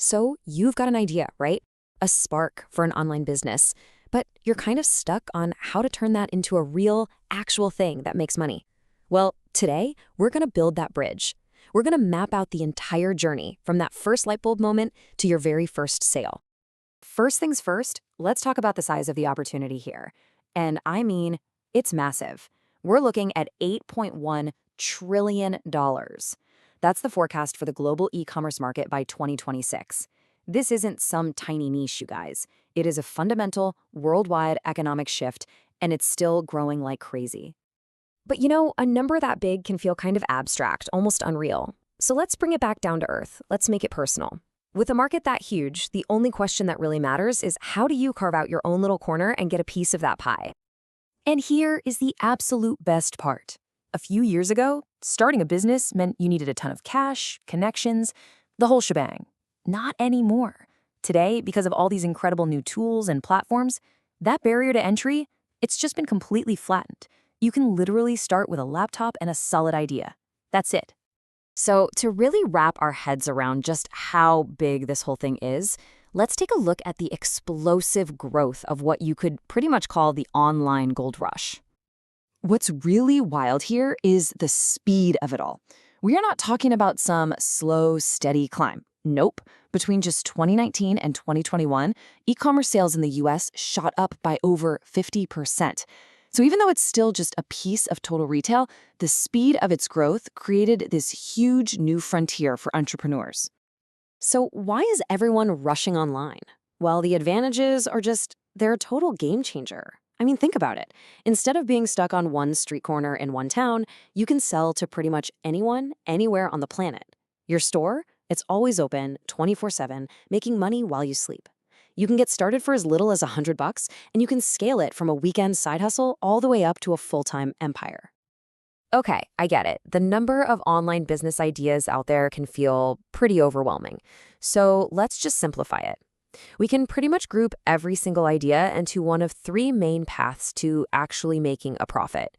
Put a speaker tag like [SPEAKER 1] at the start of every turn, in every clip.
[SPEAKER 1] So you've got an idea, right? A spark for an online business, but you're kind of stuck on how to turn that into a real, actual thing that makes money. Well, today, we're going to build that bridge. We're going to map out the entire journey from that first light bulb moment to your very first sale. First things first, let's talk about the size of the opportunity here. And I mean, it's massive. We're looking at $8.1 trillion. That's the forecast for the global e-commerce market by 2026. This isn't some tiny niche, you guys. It is a fundamental, worldwide economic shift, and it's still growing like crazy. But a number that big can feel kind of abstract, almost unreal. So let's bring it back down to earth. Let's make it personal. With a market that huge, the only question that really matters is how do you carve out your own little corner and get a piece of that pie? And here is the absolute best part. A few years ago, starting a business meant you needed a ton of cash, connections, the whole shebang. Not anymore. Today, because of all these incredible new tools and platforms, that barrier to entry, it's just been completely flattened. You can literally start with a laptop and a solid idea. That's it. So to really wrap our heads around just how big this whole thing is, let's take a look at the explosive growth of what you could pretty much call the online gold rush. What's really wild here is the speed of it all. We are not talking about some slow, steady climb. Nope. Between just 2019 and 2021, e-commerce sales in the US shot up by over 50%. So even though it's still just a piece of total retail, the speed of its growth created this huge new frontier for entrepreneurs. So why is everyone rushing online? Well, the advantages are just, they're a total game changer. I mean, think about it. Instead of being stuck on one street corner in one town, you can sell to pretty much anyone, anywhere on the planet. Your store? It's always open, 24/7, making money while you sleep. You can get started for as little as $100, and you can scale it from a weekend side hustle all the way up to a full-time empire. Okay, I get it. The number of online business ideas out there can feel pretty overwhelming. So let's just simplify it. We can pretty much group every single idea into one of three main paths to actually making a profit.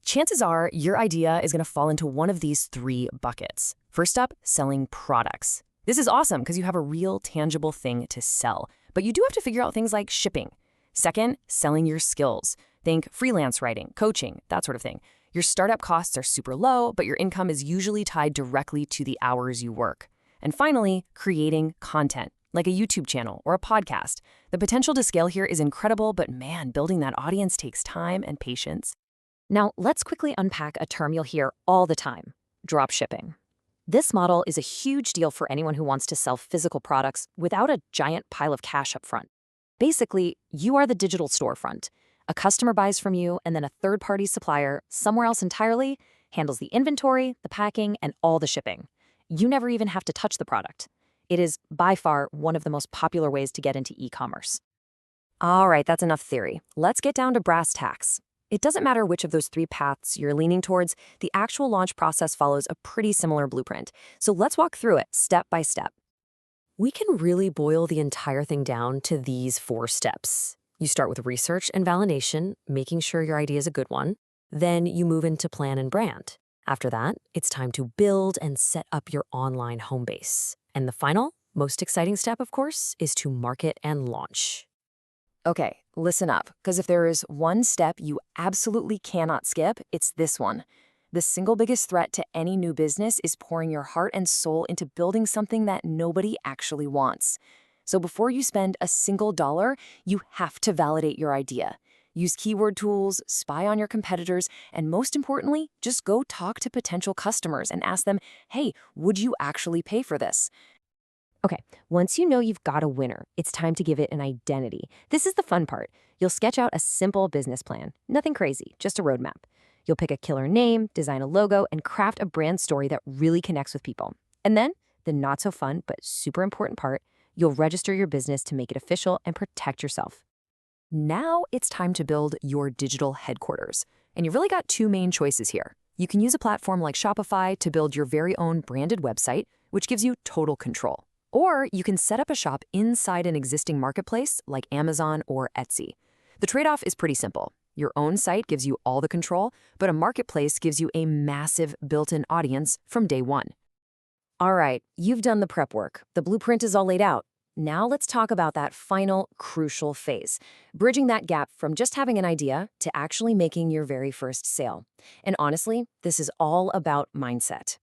[SPEAKER 1] Chances are your idea is going to fall into one of these three buckets. First up, selling products. This is awesome because you have a real tangible thing to sell, but you do have to figure out things like shipping. Second, selling your skills. Think freelance writing, coaching, that sort of thing. Your startup costs are super low, but your income is usually tied directly to the hours you work. And finally, creating content, like a YouTube channel or a podcast. The potential to scale here is incredible, but man, building that audience takes time and patience. Now, let's quickly unpack a term you'll hear all the time, drop shipping. This model is a huge deal for anyone who wants to sell physical products without a giant pile of cash up front. Basically, you are the digital storefront. A customer buys from you, and then a third-party supplier, somewhere else entirely, handles the inventory, the packing, and all the shipping. You never even have to touch the product. It is, by far, one of the most popular ways to get into e-commerce. All right, that's enough theory. Let's get down to brass tacks. It doesn't matter which of those three paths you're leaning towards, the actual launch process follows a pretty similar blueprint. So let's walk through it step by step. We can really boil the entire thing down to these 4 steps. You start with research and validation, making sure your idea is a good one. Then you move into plan and brand. After that, it's time to build and set up your online home base. And the final, most exciting step, of course, is to market and launch. Okay, listen up, because if there is one step you absolutely cannot skip, it's this one. The single biggest threat to any new business is pouring your heart and soul into building something that nobody actually wants. So before you spend a single dollar, you have to validate your idea. Use keyword tools, spy on your competitors, and most importantly, just go talk to potential customers and ask them, hey, would you actually pay for this? Okay, once you know you've got a winner, it's time to give it an identity. This is the fun part. You'll sketch out a simple business plan. Nothing crazy, just a roadmap. You'll pick a killer name, design a logo, and craft a brand story that really connects with people. And then, the not so fun but super important part, you'll register your business to make it official and protect yourself. Now it's time to build your digital headquarters. And you've really got 2 main choices here. You can use a platform like Shopify to build your very own branded website, which gives you total control. Or you can set up a shop inside an existing marketplace like Amazon or Etsy. The trade-off is pretty simple. Your own site gives you all the control, but a marketplace gives you a massive built-in audience from day one. All right, you've done the prep work. The blueprint is all laid out. Now let's talk about that final crucial phase, bridging that gap from just having an idea to actually making your very first sale. And honestly, this is all about mindset.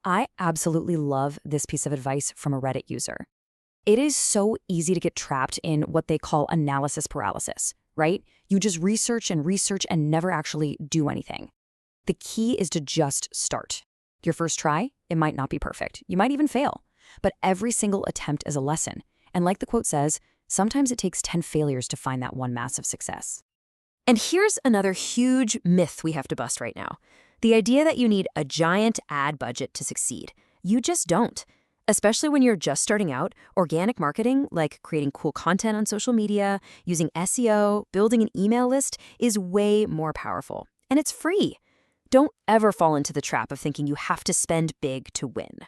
[SPEAKER 1] I absolutely love this piece of advice from a Reddit user. It is so easy to get trapped in what they call analysis paralysis, right? You just research and never actually do anything. The key is to just start. Your first try, it might not be perfect. You might even fail. But every single attempt is a lesson. And like the quote says, sometimes it takes 10 failures to find that one massive success. And here's another huge myth we have to bust right now. The idea that you need a giant ad budget to succeed. You just don't. Especially when you're just starting out, organic marketing, like creating cool content on social media, using SEO, building an email list, is way more powerful. And it's free. Don't ever fall into the trap of thinking you have to spend big to win.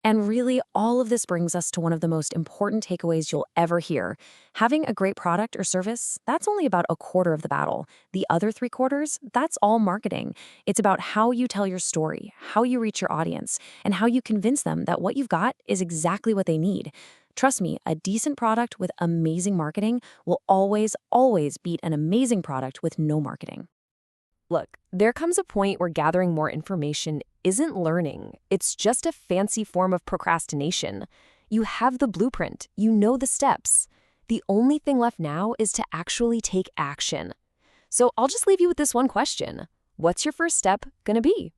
[SPEAKER 1] And really, all of this brings us to one of the most important takeaways you'll ever hear. Having a great product or service, that's only about a quarter of the battle. The other 3/4, that's all marketing. It's about how you tell your story, how you reach your audience, and how you convince them that what you've got is exactly what they need. Trust me, a decent product with amazing marketing will always beat an amazing product with no marketing. Look, there comes a point where gathering more information isn't learning. It's just a fancy form of procrastination. You have the blueprint, you know the steps. The only thing left now is to actually take action. So I'll just leave you with this one question. What's your first step gonna be?